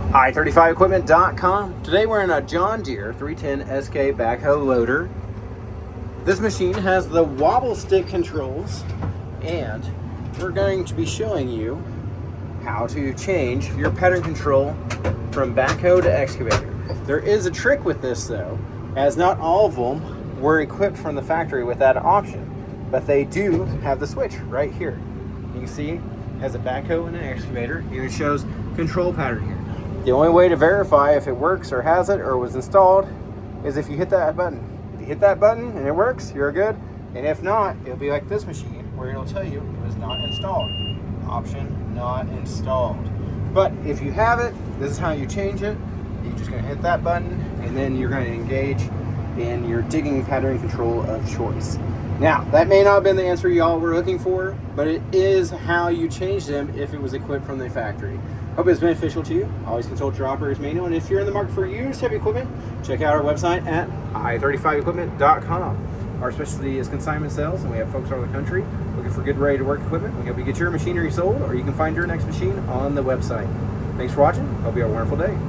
i35equipment.com. Today we're in a John Deere 310 SK Backhoe Loader. This machine has the wobble stick controls, and we're going to be showing you how to change your pattern control from backhoe to excavator. There is a trick with this though, as not all of them were equipped from the factory with that option, but they do have the switch right here. You can see it has a backhoe and an excavator, and it shows control pattern here. The only way to verify if it works or has it or was installed is if you hit that button. If you hit that button and it works, you're good. And if not, it'll be like this machine where it'll tell you it was not installed. Option not installed. But if you have it, this is how you change it. You're just going to hit that button, and then you're going to engage in your digging pattern control of choice. Now, that may not have been the answer y'all were looking for, but it is how you change them if it was equipped from the factory. Hope it's beneficial to you. Always consult your operator's manual, and if you're in the market for used heavy equipment, check out our website at i35equipment.com. Our specialty is consignment sales, and we have folks all over the country looking for good, ready-to-work equipment. We help you get your machinery sold, or you can find your next machine on the website. Thanks for watching. Hope you have a wonderful day.